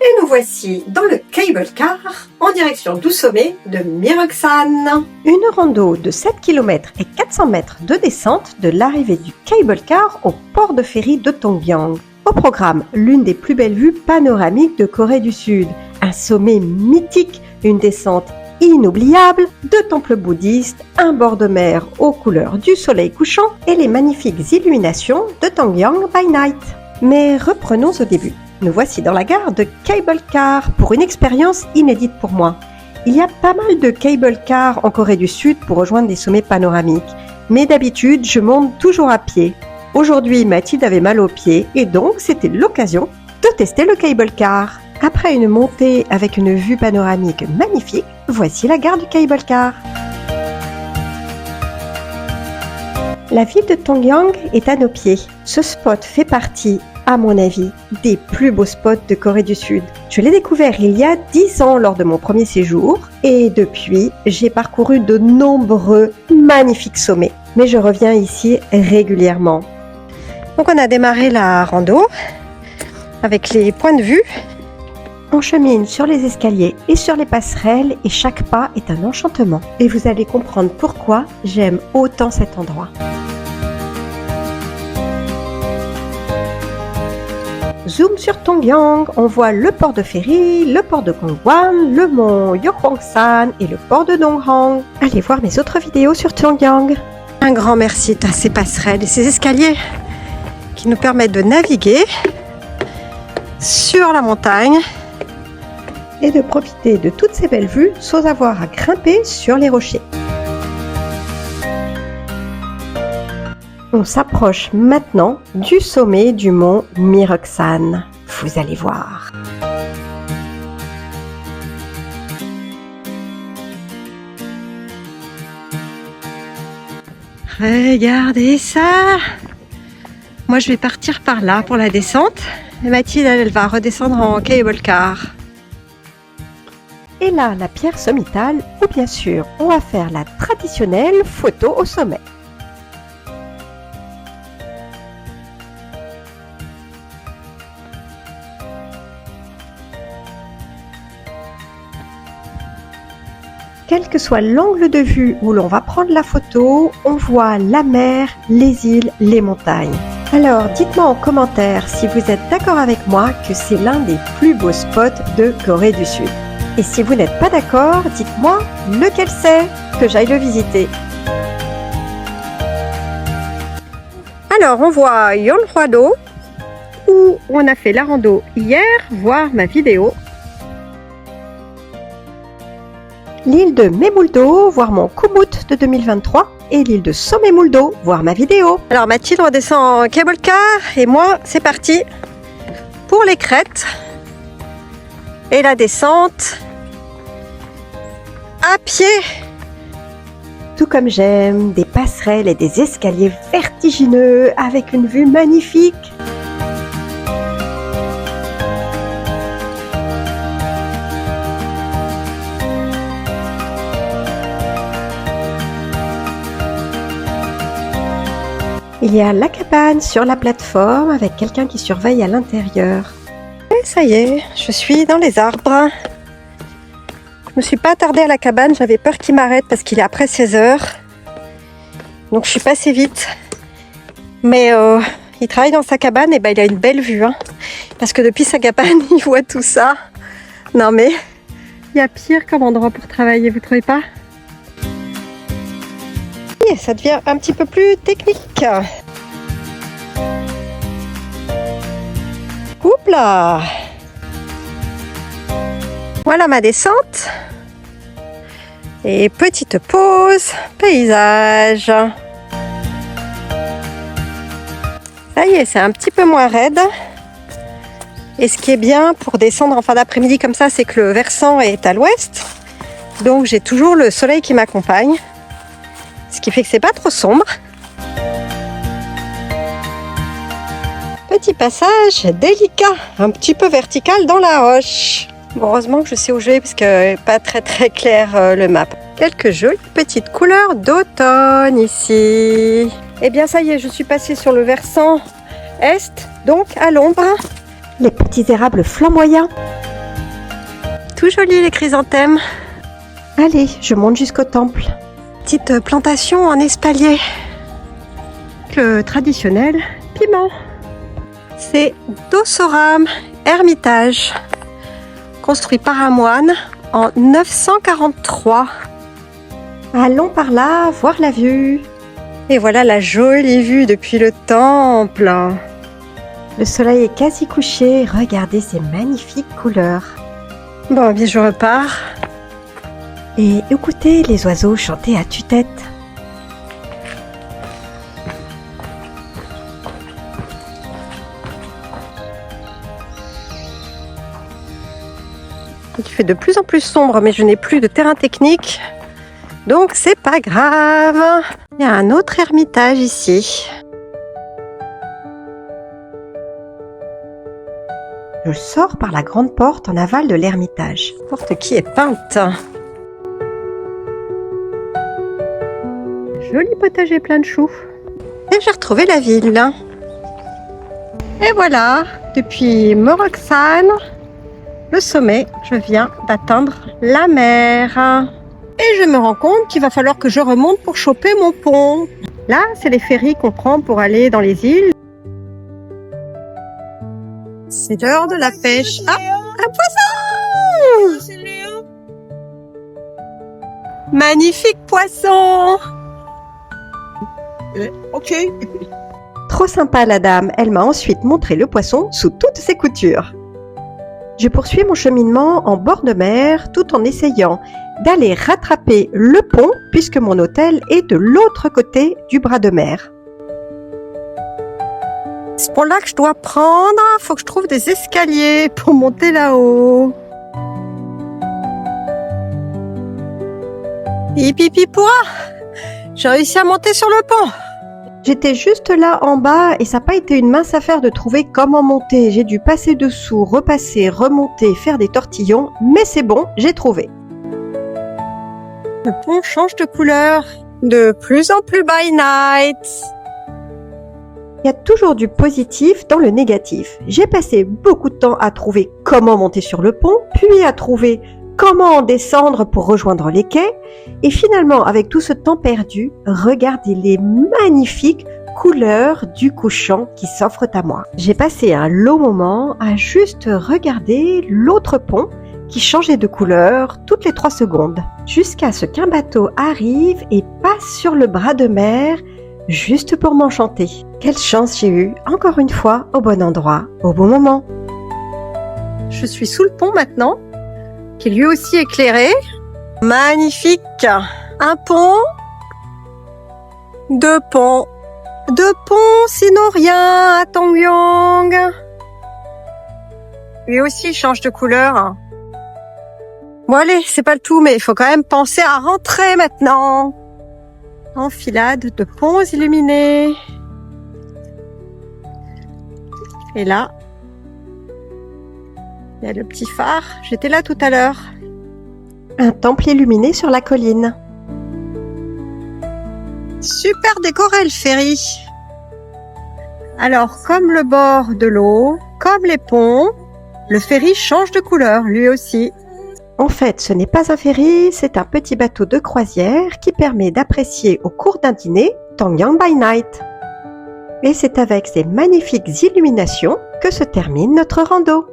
Et nous voici dans le cable car en direction du sommet de Myroxane. Une rando de 7 km et 400 mètres de descente de l'arrivée du cable car au port de ferry de Tongyang. Au programme, l'une des plus belles vues panoramiques de Corée du Sud, un sommet mythique, une descente inoubliable, deux temples bouddhistes, un bord de mer aux couleurs du soleil couchant et les magnifiques illuminations de Tongyang by Night. Mais reprenons au début. Nous voici dans la gare de cable car pour une expérience inédite pour moi. Il y a pas mal de cable car en Corée du Sud pour rejoindre des sommets panoramiques, mais d'habitude je monte toujours à pied. Aujourd'hui Mathilde avait mal aux pieds et donc c'était l'occasion de tester le cable car. Après une montée avec une vue panoramique magnifique, voici la gare du cable car. La ville de Tongyang est à nos pieds. Ce spot fait partie, à mon avis, des plus beaux spots de Corée du Sud. Je l'ai découvert il y a 10 ans lors de mon premier séjour et depuis, j'ai parcouru de nombreux magnifiques sommets. Mais je reviens ici régulièrement. Donc on a démarré la rando avec les points de vue. On chemine sur les escaliers et sur les passerelles et chaque pas est un enchantement. Et vous allez comprendre pourquoi j'aime autant cet endroit. Zoom sur Tongyang, on voit le port de ferry, le port de Gongwan, le mont Yeohwangsan et le port de Donghang. Allez voir mes autres vidéos sur Tongyang. Un grand merci à ces passerelles et ces escaliers qui nous permettent de naviguer sur la montagne et de profiter de toutes ces belles vues sans avoir à grimper sur les rochers. On s'approche maintenant du sommet du mont Myroxane. Vous allez voir. Regardez ça! Moi je vais partir par là pour la descente. Et Mathilde elle va redescendre en cable car. Et là la pierre sommitale où bien sûr on va faire la traditionnelle photo au sommet. Quel que soit l'angle de vue où l'on va prendre la photo, on voit la mer, les îles, les montagnes. Alors dites-moi en commentaire si vous êtes d'accord avec moi que c'est l'un des plus beaux spots de Corée du Sud. Et si vous n'êtes pas d'accord, dites-moi lequel c'est, que j'aille le visiter. Alors on voit Yeonhwa-do où on a fait la rando hier, voir ma vidéo. L'île de Maemuldo, voir mon Kumut de 2023 et l'île de Somemuldo, voir ma vidéo. Alors Mathilde redescend en cable car et moi c'est parti pour les crêtes et la descente à pied. Tout comme j'aime, des passerelles et des escaliers vertigineux avec une vue magnifique. Il y a la cabane sur la plateforme avec quelqu'un qui surveille à l'intérieur. Et ça y est, je suis dans les arbres. Je me suis pas attardée à la cabane, j'avais peur qu'il m'arrête parce qu'il est après 16 h. Donc je suis passée vite. Mais il travaille dans sa cabane et il a une belle vue. Hein, parce que depuis sa cabane, il voit tout ça. Non mais, il y a pire comme endroit pour travailler, vous trouvez pas ? Et ça devient un petit peu plus technique. Oups là! Voilà ma descente. Et petite pause, paysage. Ça y est, c'est un petit peu moins raide. Et ce qui est bien pour descendre en fin d'après-midi comme ça, c'est que le versant est à l'ouest. Donc j'ai toujours le soleil qui m'accompagne. Ce qui fait que c'est pas trop sombre. Petit passage délicat, un petit peu vertical dans la roche. Bon, heureusement que je sais où je vais parce que pas très clair le map. Quelques jolies petites couleurs d'automne ici. Et bien ça y est, je suis passée sur le versant est, donc à l'ombre. Les petits érables flamboyants. Tout joli les chrysanthèmes. Allez, je monte jusqu'au temple. Petite plantation en espalier. Le traditionnel piment. C'est Dossoram Ermitage, construit par un moine en 943. Allons par là, voir la vue. Et voilà la jolie vue depuis le temple. Le soleil est quasi couché, regardez ces magnifiques couleurs. Bon, bien je repars. Et écoutez les oiseaux chanter à tue-tête. Il fait de plus en plus sombre, mais je n'ai plus de terrain technique. Donc c'est pas grave. Il y a un autre ermitage ici. Je sors par la grande porte en aval de l'ermitage. Porte qui est peinte. Joli potager plein de choux. Et j'ai retrouvé la ville. Et voilà, depuis Moroxan, le sommet, je viens d'atteindre la mer. Et je me rends compte qu'il va falloir que je remonte pour choper mon pont. Là, c'est les ferries qu'on prend pour aller dans les îles. C'est l'heure de la pêche. Ah, un poisson! Magnifique poisson! Ok. Trop sympa la dame, elle m'a ensuite montré le poisson sous toutes ses coutures. Je poursuis mon cheminement en bord de mer tout en essayant d'aller rattraper le pont puisque mon hôtel est de l'autre côté du bras de mer. C'est pour là que je dois prendre, faut que je trouve des escaliers pour monter là-haut. Hipipipoua, j'ai réussi à monter sur le pont. J'étais juste là en bas et ça n'a pas été une mince affaire de trouver comment monter. J'ai dû passer dessous, repasser, remonter, faire des tortillons, mais c'est bon, j'ai trouvé. Le pont change de couleur, de plus en plus by night. Il y a toujours du positif dans le négatif. J'ai passé beaucoup de temps à trouver comment monter sur le pont, puis à trouver comment en descendre pour rejoindre les quais. Et finalement, avec tout ce temps perdu, regardez les magnifiques couleurs du couchant qui s'offrent à moi. J'ai passé un long moment à juste regarder l'autre pont qui changeait de couleur toutes les 3 secondes, jusqu'à ce qu'un bateau arrive et passe sur le bras de mer juste pour m'enchanter. Quelle chance j'ai eue, encore une fois, au bon endroit, au bon moment. Je suis sous le pont maintenant, qui est lui aussi éclairé. Magnifique! Un pont, 2 ponts, 2 ponts, sinon rien à Tongyang. Lui aussi il change de couleur. Bon allez, c'est pas le tout, mais il faut quand même penser à rentrer maintenant. Enfilade de ponts illuminés. Et là, il y a le petit phare. J'étais là tout à l'heure. Un temple illuminé sur la colline. Super décoré le ferry. Alors, comme le bord de l'eau, comme les ponts, le ferry change de couleur, lui aussi. En fait, ce n'est pas un ferry, c'est un petit bateau de croisière qui permet d'apprécier au cours d'un dîner Tongyang by Night. Et c'est avec ces magnifiques illuminations que se termine notre rando.